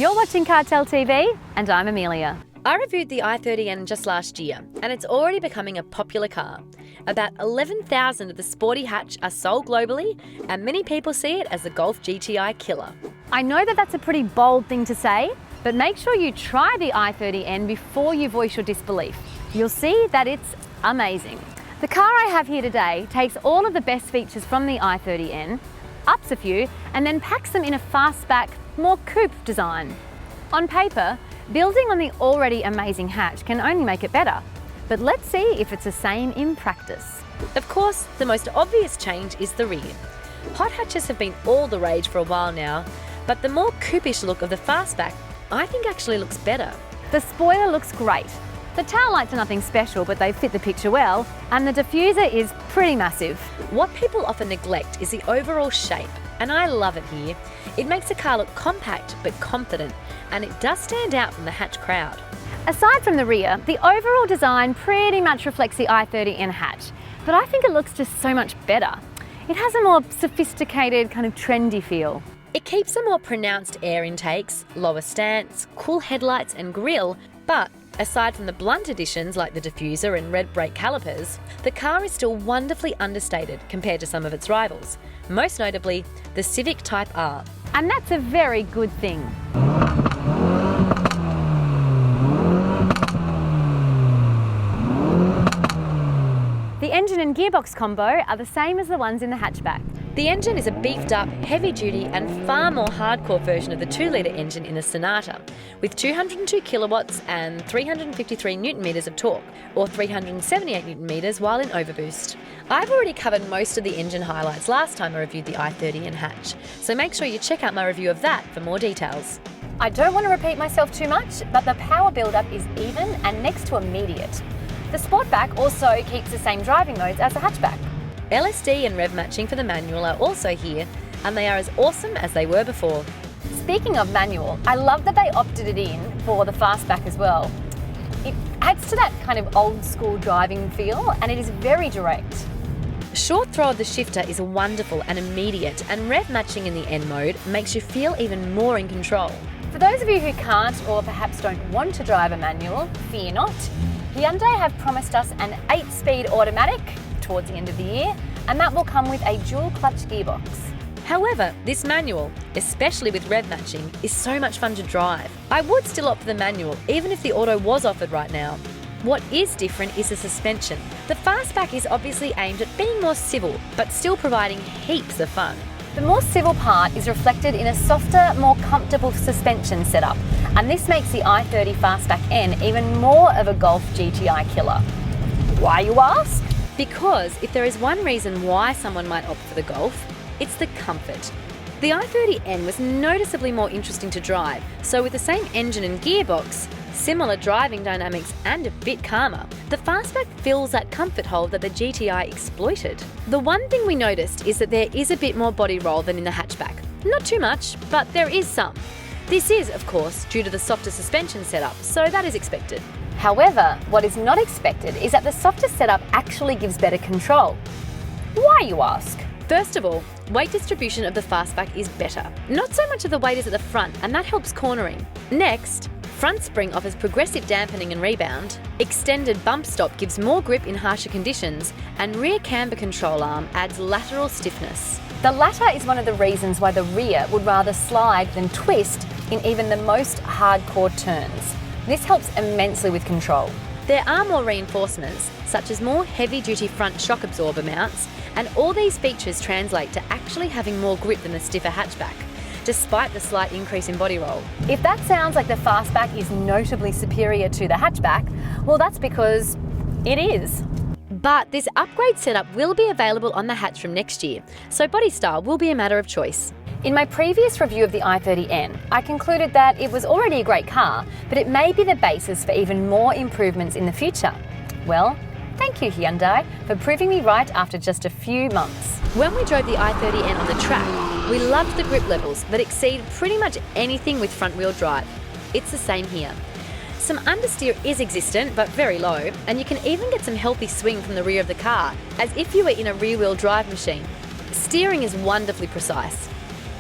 You're watching Cartell TV and I'm Amelia. I reviewed the i30N just last year and it's already becoming a popular car. About 11,000 of the sporty hatch are sold globally and many people see it as the Golf GTI killer. I know that that's a pretty bold thing to say, but make sure you try the i30N before you voice your disbelief. You'll see that it's amazing. The car I have here today takes all of the best features from the i30N, ups a few, and then packs them in a fastback, more coupe design. On paper, building on the already amazing hatch can only make it better. But let's see if it's the same in practice. Of course, the most obvious change is the rear. Hot hatches have been all the rage for a while now, but the more coupe-ish look of the fastback I think actually looks better. The spoiler looks great. The tail lights are nothing special, but they fit the picture well, and the diffuser is pretty massive. What people often neglect is the overall shape, and I love it here. It makes the car look compact but confident, and it does stand out from the hatch crowd. Aside from the rear, the overall design pretty much reflects the i30N hatch, but I think it looks just so much better. It has a more sophisticated, kind of trendy feel. It keeps the more pronounced air intakes, lower stance, cool headlights and grille, but aside from the blunt additions like the diffuser and red brake calipers, the car is still wonderfully understated compared to some of its rivals, most notably the Civic Type R. And that's a very good thing. The engine and gearbox combo are the same as the ones in the hatchback. The engine is a beefed up, heavy-duty and far more hardcore version of the 2-litre engine in the Sonata, with 202 kilowatts and 353 Newton-meters of torque, or 378 Newton-meters while in overboost. I've already covered most of the engine highlights last time I reviewed the i30N hatch, so make sure you check out my review of that for more details. I don't want to repeat myself too much, but the power build-up is even and next to immediate. The Sportback also keeps the same driving modes as the hatchback. LSD and rev matching for the manual are also here, and they are as awesome as they were before. Speaking of manual, I love that they opted it in for the fastback as well. It adds to that kind of old school driving feel, and it is very direct. Short throw of the shifter is wonderful and immediate, and rev matching in the N mode makes you feel even more in control. For those of you who can't or perhaps don't want to drive a manual, fear not. Hyundai have promised us an 8-speed automatic towards the end of the year, and that will come with a dual clutch gearbox. However, this manual, especially with rev matching, is so much fun to drive. I would still opt for the manual, even if the auto was offered right now. What is different is the suspension. The fastback is obviously aimed at being more civil, but still providing heaps of fun. The more civil part is reflected in a softer, more comfortable suspension setup, and this makes the i30 Fastback N even more of a Golf GTI killer. Why, you ask? Because if there is one reason why someone might opt for the Golf, it's the comfort. The i30N was noticeably more interesting to drive, so with the same engine and gearbox, similar driving dynamics and a bit calmer, the fastback fills that comfort hole that the GTI exploited. The one thing we noticed is that there is a bit more body roll than in the hatchback. Not too much, but there is some. This is, of course, due to the softer suspension setup, so that is expected. However, what is not expected is that the softer setup actually gives better control. Why, you ask? First of all, weight distribution of the fastback is better. Not so much of the weight is at the front, and that helps cornering. Next, front spring offers progressive dampening and rebound, extended bump stop gives more grip in harsher conditions, and rear camber control arm adds lateral stiffness. The latter is one of the reasons why the rear would rather slide than twist in even the most hardcore turns. This helps immensely with control. There are more reinforcements, such as more heavy-duty front shock absorber mounts, and all these features translate to actually having more grip than the stiffer hatchback, despite the slight increase in body roll. If that sounds like the fastback is notably superior to the hatchback, well, that's because it is. But this upgrade setup will be available on the hatch from next year, so body style will be a matter of choice. In my previous review of the i30N, I concluded that it was already a great car, but it may be the basis for even more improvements in the future. Well, thank you Hyundai for proving me right after just a few months. When we drove the i30N on the track, we loved the grip levels that exceed pretty much anything with front-wheel drive. It's the same here. Some understeer is existent, but very low, and you can even get some healthy swing from the rear of the car, as if you were in a rear-wheel drive machine. Steering is wonderfully precise.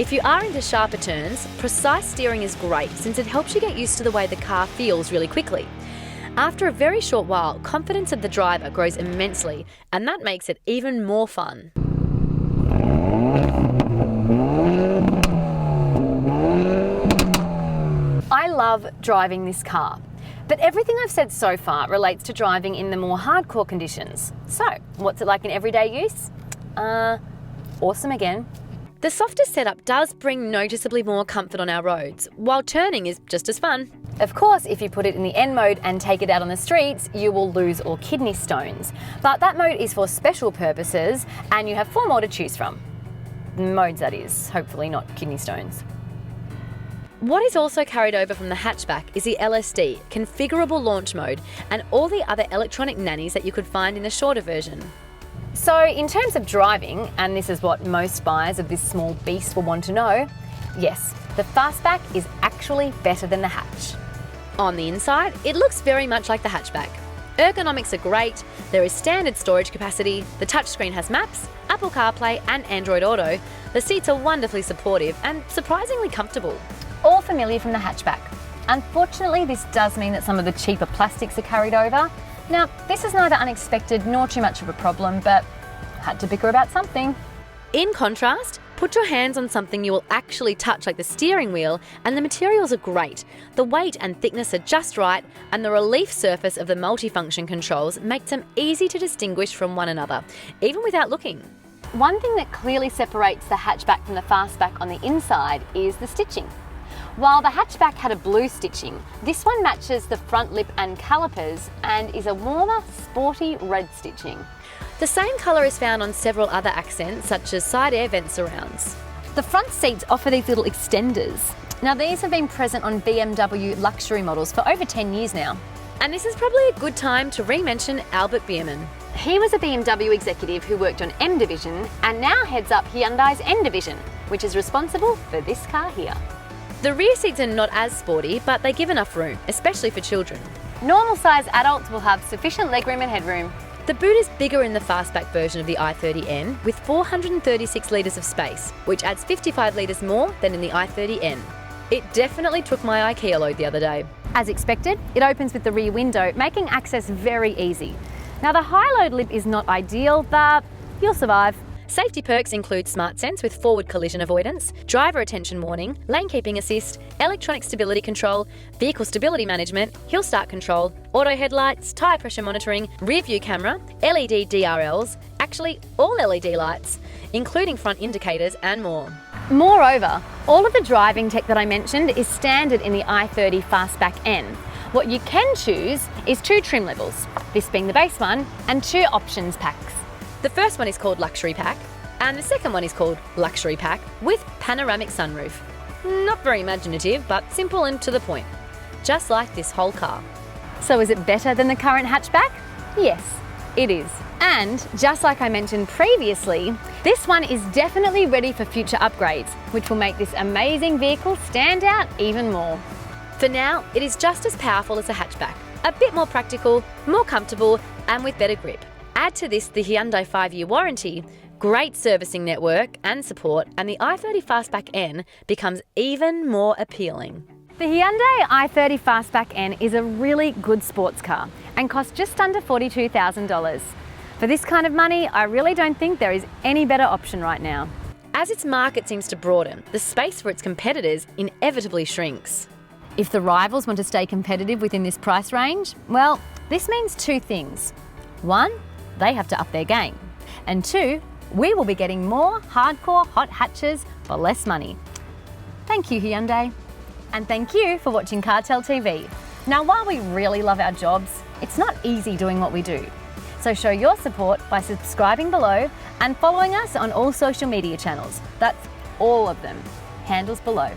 If you are into sharper turns, precise steering is great since it helps you get used to the way the car feels really quickly. After a very short while, confidence of the driver grows immensely, and that makes it even more fun. I love driving this car, but everything I've said so far relates to driving in the more hardcore conditions. So, what's it like in everyday use? Awesome again. The softer setup does bring noticeably more comfort on our roads, while turning is just as fun. Of course, if you put it in the N mode and take it out on the streets, you will lose all kidney stones. But that mode is for special purposes, and you have 4 more to choose from. Modes, that is, hopefully not kidney stones. What is also carried over from the hatchback is the LSD, configurable launch mode, and all the other electronic nannies that you could find in the shorter version. So in terms of driving, and this is what most buyers of this small beast will want to know, yes, the Fastback is actually better than the hatch. On the inside, it looks very much like the hatchback. Ergonomics are great, there is standard storage capacity, the touchscreen has maps, Apple CarPlay and Android Auto, the seats are wonderfully supportive and surprisingly comfortable. All familiar from the hatchback. Unfortunately, this does mean that some of the cheaper plastics are carried over. Now, this is neither unexpected nor too much of a problem, but had to bicker about something. In contrast, put your hands on something you will actually touch, like the steering wheel, and the materials are great. The weight and thickness are just right, and the relief surface of the multifunction controls makes them easy to distinguish from one another, even without looking. One thing that clearly separates the hatchback from the Fastback on the inside is the stitching. While the hatchback had a blue stitching, this one matches the front lip and calipers and is a warmer, sporty red stitching. The same colour is found on several other accents, such as side air vent surrounds. The front seats offer these little extenders. Now, these have been present on BMW luxury models for over 10 years now. And this is probably a good time to re-mention Albert Biermann. He was a BMW executive who worked on M Division and now heads up Hyundai's N Division, which is responsible for this car here. The rear seats are not as sporty, but they give enough room, especially for children. Normal size adults will have sufficient legroom and headroom. The boot is bigger in the Fastback version of the i30N with 436 litres of space, which adds 55 litres more than in the i30N. It definitely took my IKEA load the other day. As expected, it opens with the rear window, making access very easy. Now, the high-load lip is not ideal, but you'll survive. Safety perks include Smart Sense with forward collision avoidance, driver attention warning, lane keeping assist, electronic stability control, vehicle stability management, hill start control, auto headlights, tyre pressure monitoring, rear view camera, LED DRLs, actually all LED lights, including front indicators and more. Moreover, all of the driving tech that I mentioned is standard in the i30 Fastback N. What you can choose is 2 trim levels, this being the base one, and 2 options packs. The first one is called Luxury Pack, and the second one is called Luxury Pack with panoramic sunroof. Not very imaginative, but simple and to the point. Just like this whole car. So is it better than the current hatchback? Yes, it is. And just like I mentioned previously, this one is definitely ready for future upgrades, which will make this amazing vehicle stand out even more. For now, it is just as powerful as a hatchback, a bit more practical, more comfortable, and with better grip. Add to this the Hyundai 5-year warranty, great servicing network and support, and the i30 Fastback N becomes even more appealing. The Hyundai i30 Fastback N is a really good sports car and costs just under $42,000. For this kind of money, I really don't think there is any better option right now. As its market seems to broaden, the space for its competitors inevitably shrinks. If the rivals want to stay competitive within this price range, well, this means 2 things. 1, they have to up their game. And 2, we will be getting more hardcore hot hatches for less money. Thank you, Hyundai. And thank you for watching CarTell TV. Now, while we really love our jobs, it's not easy doing what we do. So show your support by subscribing below and following us on all social media channels. That's all of them. Handles below.